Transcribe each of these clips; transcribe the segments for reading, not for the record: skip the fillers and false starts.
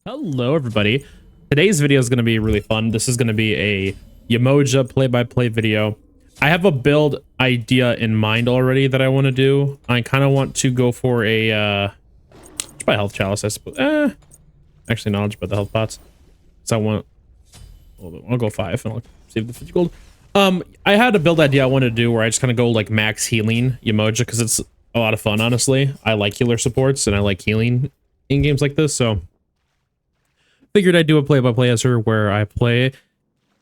Hello, everybody. Today's video is going to be really fun. This is going to be a Yemoja play-by-play video. I have a build idea in mind already that I want to do. I kind of want to go for a by health chalice, I suppose. Actually, knowledge about the health pots. So I want. I'll go 5 and I'll save the 50 gold. I had a build idea I wanted to do where I just kind of go like max healing Yemoja because it's a lot of fun. Honestly, I like healer supports and I like healing in games like this. So figured I'd do a play-by-play as her where I play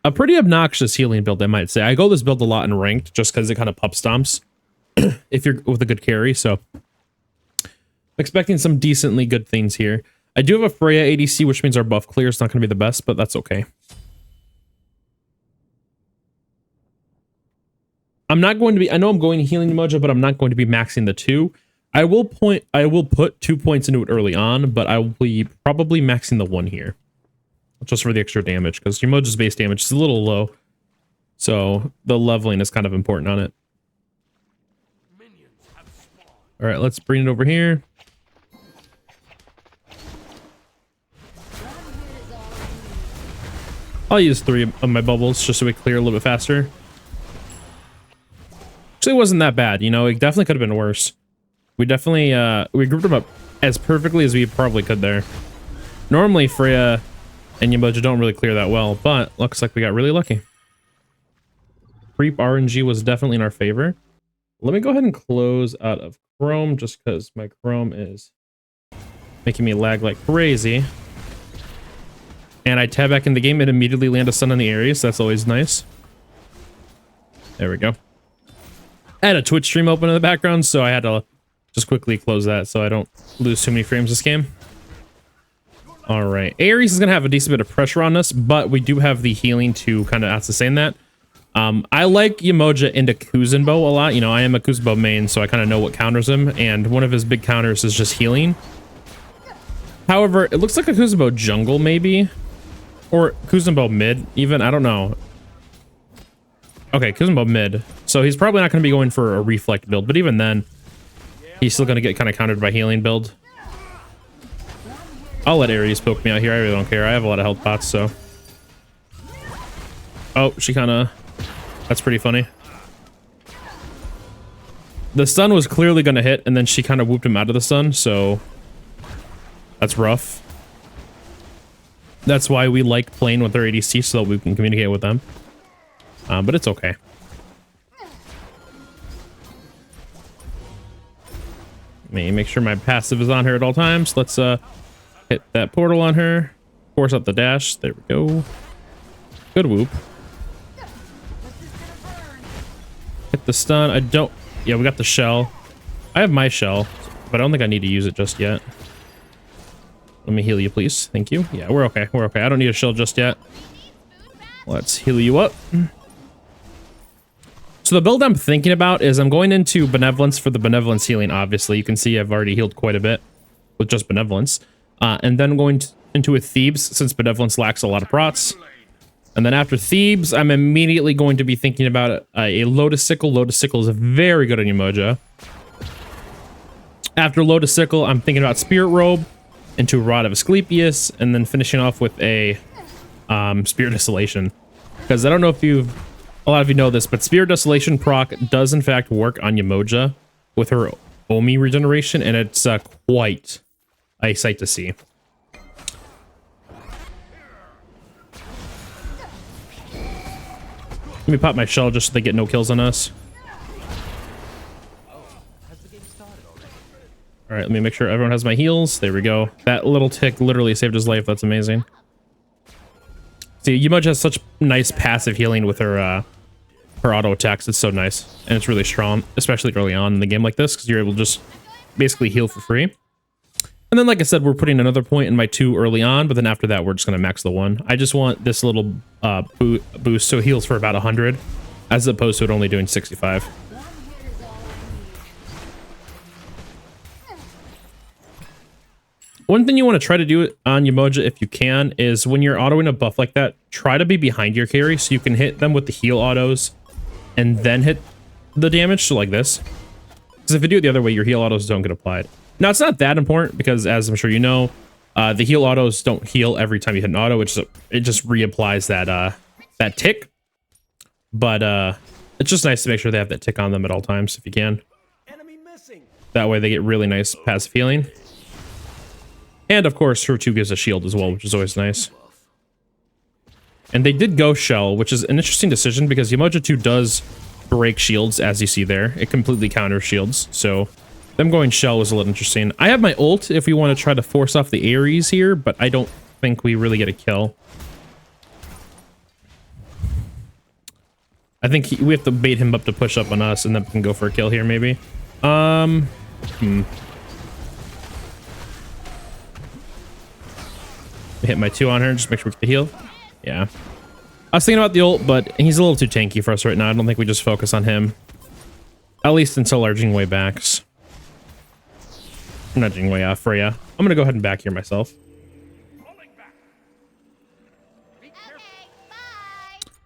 a pretty obnoxious healing build, I might say. I go this build a lot in ranked just because it kind of pup stomps if you're with a good carry. So expecting some decently good things here. I do have a Freya ADC, which means our buff clear is not going to be the best, but that's okay. I'm not going to be, I know I'm going to healing Yemoja, but I'm not going to be maxing the 2. I will put 2 points into it early on, but I will be probably maxing the 1 here. Just for the extra damage, because Yemoja's base damage is a little low. So the leveling is kind of important on it. Alright, let's bring it over here. I'll use 3 of my bubbles just so we clear a little bit faster. Actually, it wasn't that bad, you know, it definitely could have been worse. We definitely, we grouped them up as perfectly as we probably could there. Normally, Freya and Yemoja don't really clear that well, but looks like we got really lucky. Creep RNG was definitely in our favor. Let me go ahead and close out of Chrome just because my Chrome is making me lag like crazy. And I tab back in the game and immediately land a stun on the area, so that's always nice. There we go. I had a Twitch stream open in the background, so I had to just quickly close that so I don't lose too many frames this game. All right, Ares is gonna have a decent bit of pressure on us, but we do have the healing to kind of sustain that. I like Yemoja into Kuzenbo a lot. You know, I am a Kuzenbo main, so I kind of know what counters him, and one of his big counters is just healing. However, it looks like a Kuzenbo jungle maybe, or Kuzenbo mid even. I don't know. Okay, Kuzenbo mid, so he's probably not going to be going for a reflect build, but even then, he's still going to get kind of countered by healing build. I'll let Ares poke me out here. I really don't care. I have a lot of health pots, so. Oh, she kind of. That's pretty funny. The stun was clearly going to hit, and then she kind of whooped him out of the stun, so. That's rough. That's why we like playing with their ADC so that we can communicate with them. But it's okay. Let me make sure my passive is on her at all times. Let's hit that portal on her. Force out the dash. There we go. Good whoop. Hit the stun. I don't... Yeah, we got the shell. I have my shell, but I don't think I need to use it just yet. Let me heal you, please. Thank you. Yeah, we're okay. We're okay. I don't need a shell just yet. Let's heal you up. So the build I'm thinking about is I'm going into Benevolence for the Benevolence healing, obviously. You can see I've already healed quite a bit with just Benevolence. And then going into a Thebes, since Benevolence lacks a lot of prots. And then after Thebes, I'm immediately going to be thinking about a Lotus Sickle. Lotus Sickle is very good on Yemoja. After Lotus Sickle, I'm thinking about Spirit Robe into Rod of Asclepius, and then finishing off with a Spirit Distillation. Because I don't know if a lot of you know this, but Spirit Distillation proc does in fact work on Yemoja with her Omi regeneration, and it's quite a sight to see. Let me pop my shell just so they get no kills on us. All right, let me make sure everyone has my heals. There we go. That little tick literally saved his life. That's amazing. See, Yemoja has such nice passive healing with her auto attacks. It's so nice, and it's really strong, especially early on in the game like this, because you're able to just basically heal for free. And then, like I said, we're putting another point in my 2 early on, but then after that, we're just going to max the 1. I just want this little boost so it heals for about 100, as opposed to it only doing 65. One thing you want to try to do on Yemoja, if you can, is when you're autoing a buff like that, try to be behind your carry so you can hit them with the heal autos and then hit the damage, so like this. Because if you do it the other way, your heal autos don't get applied. Now, it's not that important because, as I'm sure you know, The heal autos don't heal every time you hit an auto, it just reapplies that tick. But it's just nice to make sure they have that tick on them at all times if you can. That way they get really nice passive healing. And of course, her 2 gives a shield as well, which is always nice. And they did go Shell, which is an interesting decision because Yemoja 2 does break shields, as you see there. It completely counters shields, so them going Shell was a little interesting. I have my ult if we want to try to force off the Ares here, but I don't think we really get a kill. I think we have to bait him up to push up on us, and then we can go for a kill here, maybe. Hit my 2 on her, just make sure we get the heal. Yeah. I was thinking about the ult, but he's a little too tanky for us right now. I don't think we just focus on him. At least until our Jingwei backs. Not Jingwei, Freya. I'm gonna go ahead and back here myself.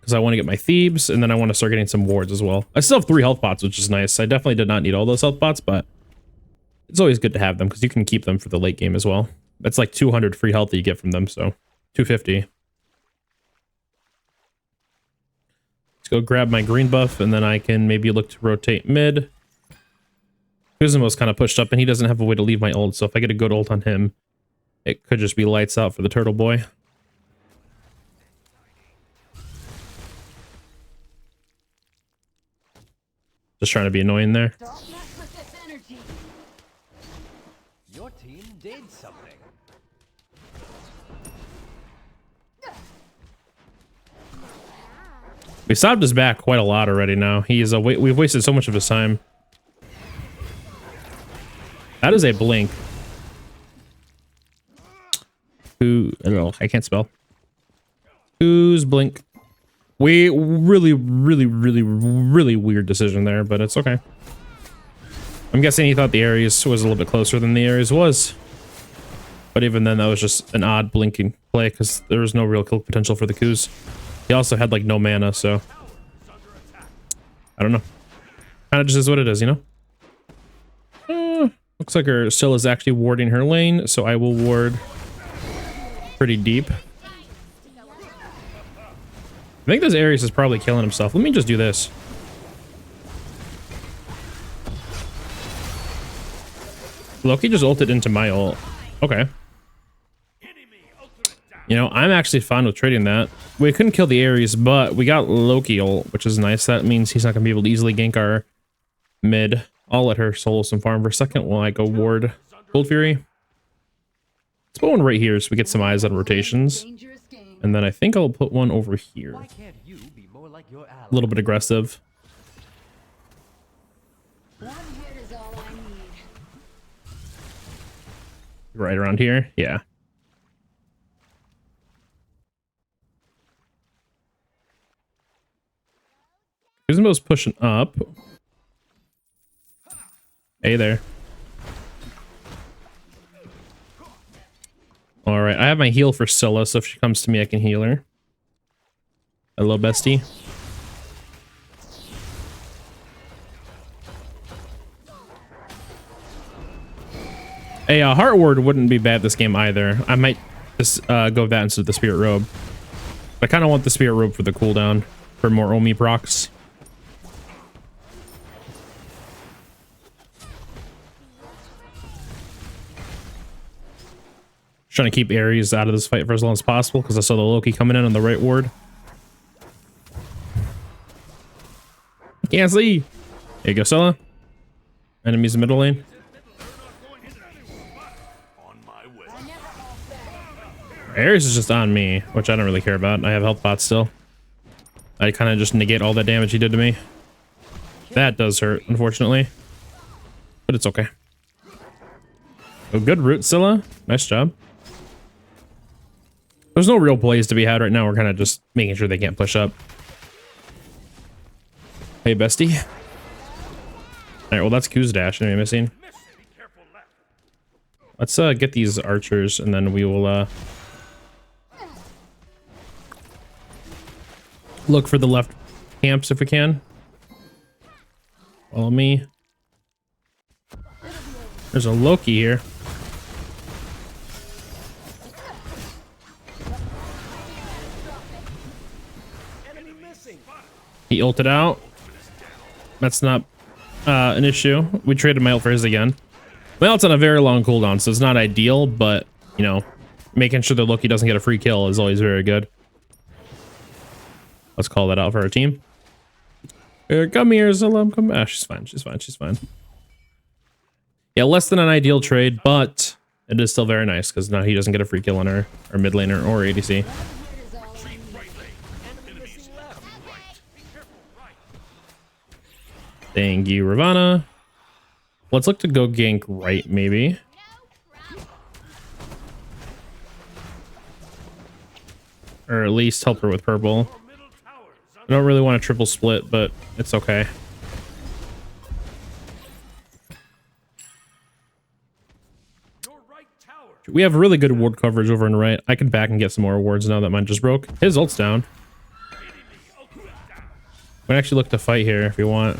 Because I want to get my Thebes, and then I want to start getting some wards as well. I still have 3 health pots, which is nice. I definitely did not need all those health pots, but it's always good to have them because you can keep them for the late game as well. That's like 200 free health that you get from them, so 250. Let's go grab my green buff, and then I can maybe look to rotate mid. Kuzimo's kind of pushed up, and he doesn't have a way to leave my ult, so if I get a good ult on him, it could just be lights out for the turtle boy. Just trying to be annoying there. Your team did something. We stopped his back quite a lot already now. He is we've wasted so much of his time. That is a blink. Who? I don't know. I can't spell. Who's blink? We really weird decision there, but it's okay. I'm guessing he thought the Ares was a little bit closer than the Ares was. But even then, that was just an odd blinking play because there was no real kill potential for the Kuz. He also had like no mana, so I don't know. Kind of just is what it is, you know? Looks like her still is actually warding her lane, so I will ward pretty deep. I think this Ares is probably killing himself. Let me just do this. Loki just ulted into my ult. Okay. You know, I'm actually fine with trading that. We couldn't kill the Ares, but we got Loki ult, which is nice. That means he's not going to be able to easily gank our mid. I'll let her solo some farm for a second while I go ward Gold Fury. Let's put one right here so we get some eyes on rotations. And then I think I'll put one over here. A little bit aggressive. Right around here? Yeah. Kuzimo's pushing up. Hey there. Alright, I have my heal for Scylla, so if she comes to me, I can heal her. Hello, bestie. A Heart Ward wouldn't be bad this game either. I might just go with that instead of the Spirit Robe. I kind of want the Spirit Robe for the cooldown, for more Omi procs. Trying to keep Ares out of this fight for as long as possible because I saw the Loki coming in on the right ward. Can't see. There you go, Scylla. Enemies in middle lane. Ares is just on me, which I don't really care about. I have health pots still. I kind of just negate all that damage he did to me. That does hurt, unfortunately. But it's okay. A good root, Scylla. Nice job. There's no real plays to be had right now. We're kind of just making sure they can't push up. Hey, bestie. All right, well, that's Q's dash. Am I missing? Let's get these archers, and then we will look for the left camps if we can. Follow me. There's a Loki here. He ulted out. That's not an issue. We traded my ult for his again. My ult's on a very long cooldown, so it's not ideal, but, you know, making sure that Loki doesn't get a free kill is always very good. Let's call that out for our team. Come here, Zilum. Come. Ah, she's fine. She's fine. She's fine. Yeah, less than an ideal trade, but it is still very nice because now he doesn't get a free kill on our mid laner or ADC. Thank you, Ravana. Let's look to go gank right, maybe. Or at least help her with purple. I don't really want a triple split, but it's okay. We have really good ward coverage over on the right. I can back and get some more wards now that mine just broke. His ult's down. We can actually look to fight here if you want.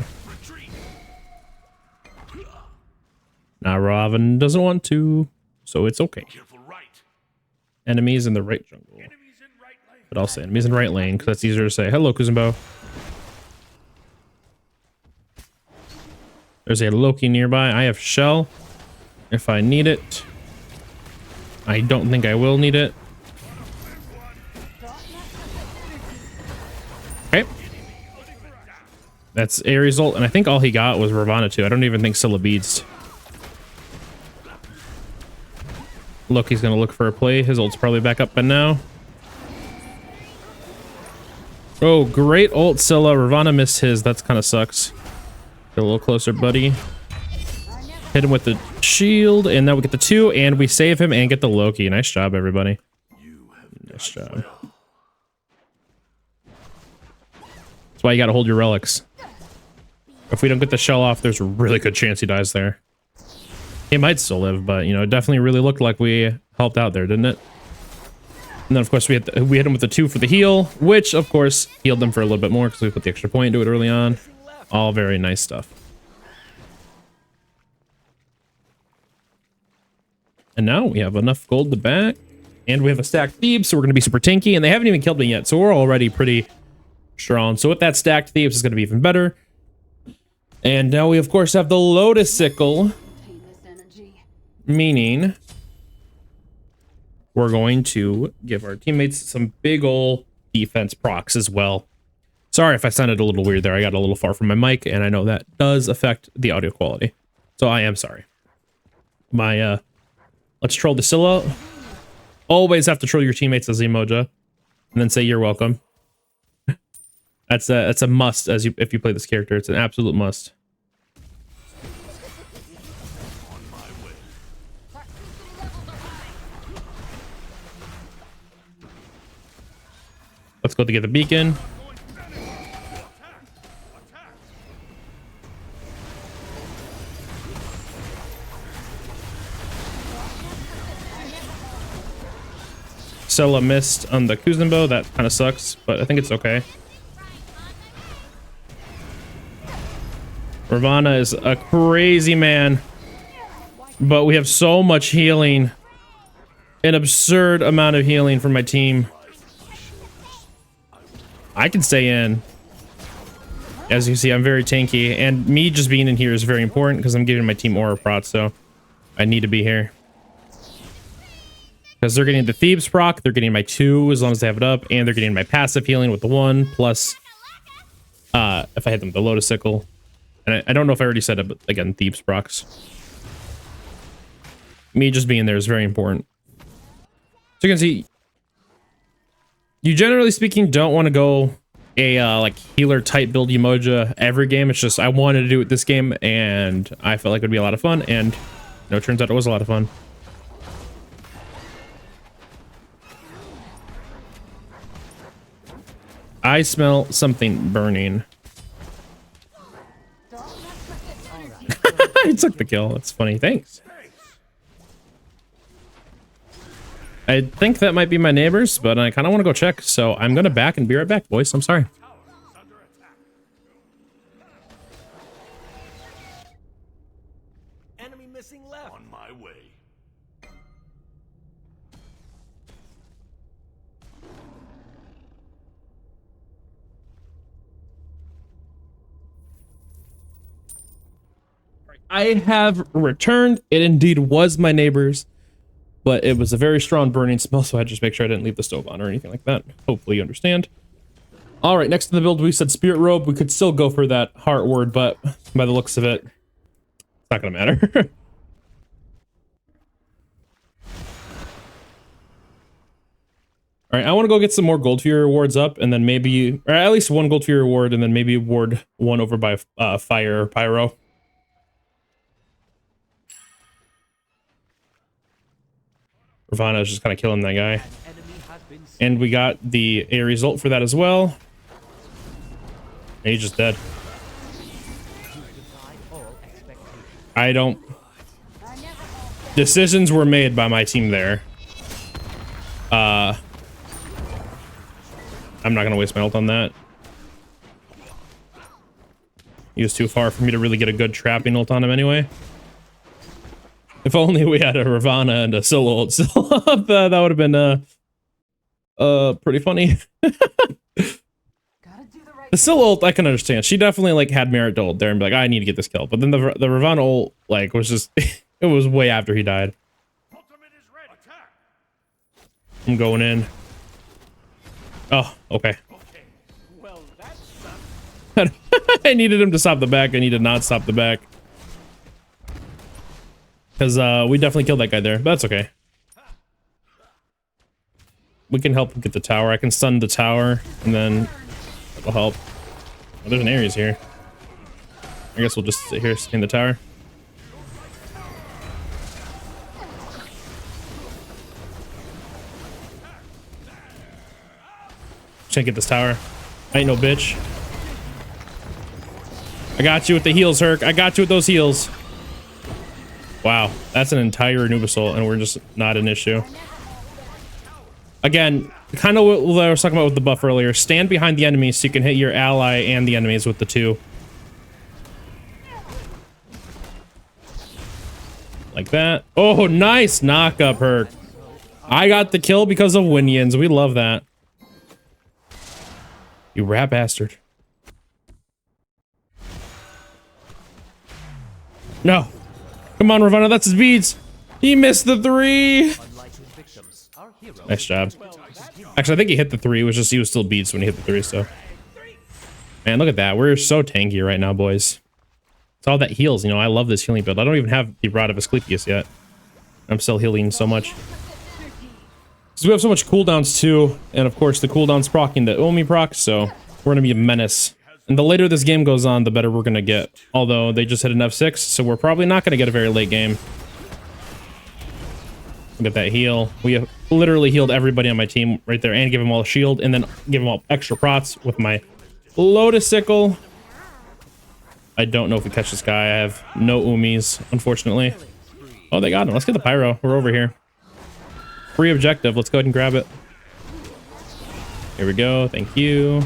Now Raven doesn't want to, so it's okay. Enemies in the right jungle. But I'll say enemies in right lane because that's easier to say. Hello, Kuzumbo. There's a Loki nearby. I have Shell if I need it. I don't think I will need it. Okay. That's Ares ult, and I think all he got was Ravana too. I don't even think Scylla beads. Look, he's gonna look for a play. His ult's probably back up by now. Oh, great ult, Scylla. Ravana missed his. That's kind of sucks. Get a little closer, buddy. Hit him with the shield, and now we get the 2, and we save him and get the Loki. Nice job, everybody. Nice job. That's why you gotta hold your relics. If we don't get the shell off, there's a really good chance he dies there. He might still live, but, you know, it definitely really looked like we helped out there, didn't it? And then, of course, we hit him with the 2 for the heal, which, of course, healed them for a little bit more because we put the extra point into it early on. All very nice stuff. And now we have enough gold to back. And we have a stacked Thebes, so we're going to be super tanky. And they haven't even killed me yet, so we're already pretty strong. So with that stacked Thebes, it's going to be even better. And now we, of course, have the Lotus Sickle. Meaning we're going to give our teammates some big ol' defense procs as well. Sorry if I sounded a little weird there. I got a little far from my mic, and I know that does affect the audio quality. So I am sorry. Let's troll the Scylla. Always have to troll your teammates as Yemoja, and then say you're welcome. That's a must if you play this character. It's an absolute must. Let's go to get the beacon. Scylla missed on the Kuzumbo. That kind of sucks, but I think it's okay. Ravana is a crazy man, but we have so much healing. An absurd amount of healing from my team. I can stay in. As you see, I'm very tanky, and me just being in here is very important because I'm giving my team aura prot, so I need to be here. Because they're getting the Thebes proc, they're getting my 2 as long as they have it up, and they're getting my passive healing with the 1, plus if I hit them with the Lotus Sickle. And I don't know if I already said it, but again, Thebes procs. Me just being there is very important. So you can see, you generally speaking don't want to go a like healer type build Yemoja every game. It's just I wanted to do it this game, and I felt like it would be a lot of fun, and you know, it turns out it was a lot of fun. I smell something burning. I took the kill. That's funny. Thanks. I think that might be my neighbors, but I kind of want to go check, so I'm going to back and be right back, boys. I'm sorry. Enemy missing left. On my way. I have returned. It indeed was my neighbor's, but it was a very strong burning smell, so I had to just make sure I didn't leave the stove on or anything like that. Hopefully you understand. All right, next in the build, we said Spirit Robe. We could still go for that heart word, but by the looks of it, it's not gonna matter. All right, I want to go get some more Gold Fury rewards up, and then maybe, or at least one Gold Fury reward, and then maybe award one over by Fire or Pyro. Ravana's just kind of killing that guy. And we got the A result for that as well. And he's just dead. I don't... Decisions were made by my team there. I'm not gonna waste my ult on that. He was too far for me to really get a good trapping ult on him anyway. If only we had a Ravana and a solo ult still up, that would have been pretty funny. The solo ult I can understand. She definitely like had merit to ult there and be like, I need to get this kill. But then the Ravana ult like was just it was way after he died. I'm going in. Oh, okay. I needed him to stop the back, and he did not stop the back. Because we definitely killed that guy there, but that's okay. We can help him get the tower. I can stun the tower, and then that'll help. Oh, there's an Ares here. I guess we'll just sit here in the tower. Can't get this tower. I ain't no bitch. I got you with the heals, Herc. I got you with those heals. Wow, that's an entire Anubisol, and we're just not an issue. Again, kind of what I was talking about with the buff earlier. Stand behind the enemies so you can hit your ally and the enemies with the two. Like that. Oh, nice knock up, Herc. I got the kill because of Winions. We love that. You rat bastard. No. Come on, Ravana, that's his beads. He missed the 3. Nice job. Actually, I think he hit the 3. It was just he was still beads when he hit the 3, so. Man, look at that. We're so tanky right now, boys. It's all that heals, you know. I love this healing build. I don't even have the Rod of Asclepius yet. I'm still healing so much. So we have so much cooldowns too, and of course the cooldowns proccing the Omi proc, so we're gonna be a menace. And the later this game goes on, the better we're gonna get. Although they just hit an F6, so we're probably not gonna get a very late game. Look at that heal. We have literally healed everybody on my team right there, and give them all a shield, and then give them all extra prots with my Lotus Sickle. I don't know if we catch this guy. I have no Umis, unfortunately. Oh, they got him. Let's get the Pyro. We're over here. Free objective. Let's go ahead and grab it. Here we go. Thank you.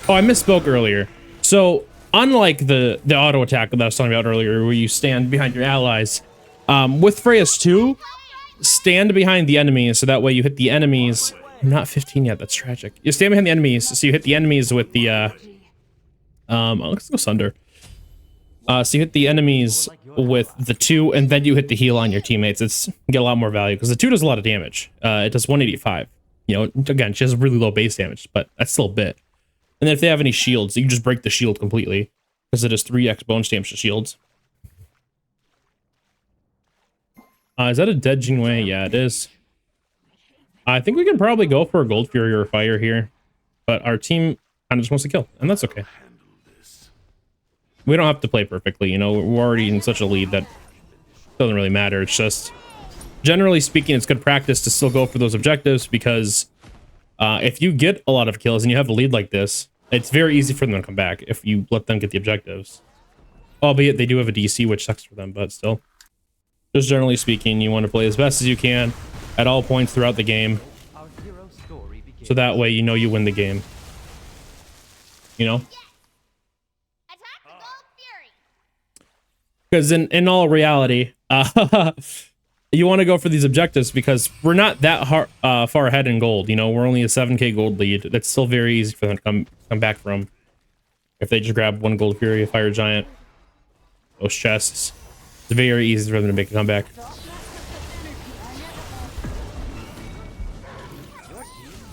Oh, I misspoke earlier. So, unlike the auto attack that I was talking about earlier, where you stand behind your allies, with Freya's 2, stand behind the enemies, so that way you hit the enemies. I'm not 15 yet. That's tragic. You stand behind the enemies, so you hit the enemies with the let's go Sunder. So you hit the enemies with the 2, and then you hit the heal on your teammates. It's you get a lot more value because the 2 does a lot of damage. It does 185. You know, again, she has really low base damage, but that's still a bit. And then if they have any shields, you can just break the shield completely because it does 3x bonus damage to shields. Is that a dead Jinwei? Yeah, it is. I think we can probably go for a Gold Fury or a Fire here, but our team kind of just wants to kill, and that's okay. We don't have to play perfectly, you know, we're already in such a lead that it doesn't really matter. It's just, generally speaking, it's good practice to still go for those objectives because if you get a lot of kills and you have a lead like this, it's very easy for them to come back if you let them get the objectives. Albeit they do have a DC, which sucks for them, but still. Just generally speaking, you want to play as best as you can at all points throughout the game. So that way you know you win the game. You know? Because in all reality, you want to go for these objectives because we're not that far ahead in gold. You know, we're only a 7k gold lead. That's still very easy for them to come back from. If they just grab one Gold Fury, a Fire Giant, those chests, it's very easy for them to make a comeback.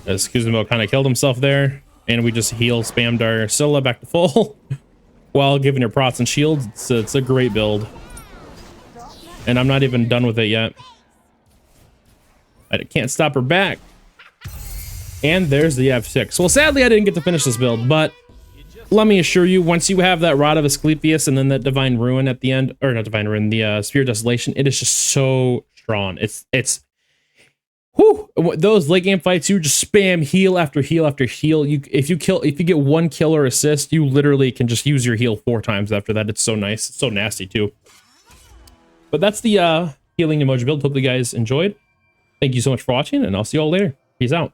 As Kuzumo kind of killed himself there, and we just heal spammed our Scylla back to full while giving her prots and shields. It's a great build. And I'm not even done with it yet. I can't stop her back. And there's the F6. Well, sadly, I didn't get to finish this build, but let me assure you, once you have that Rod of Asclepius and then that Divine Ruin at the end, or not Divine Ruin, the Spear of Desolation, it is just so strong. It's whew, those late game fights, you just spam heal after heal after heal. If you get one kill or assist, you literally can just use your heal 4 times after that. It's so nice. It's so nasty too. But that's the healing Yemoja build. Hope you guys enjoyed. Thank you so much for watching, and I'll see you all later. Peace out.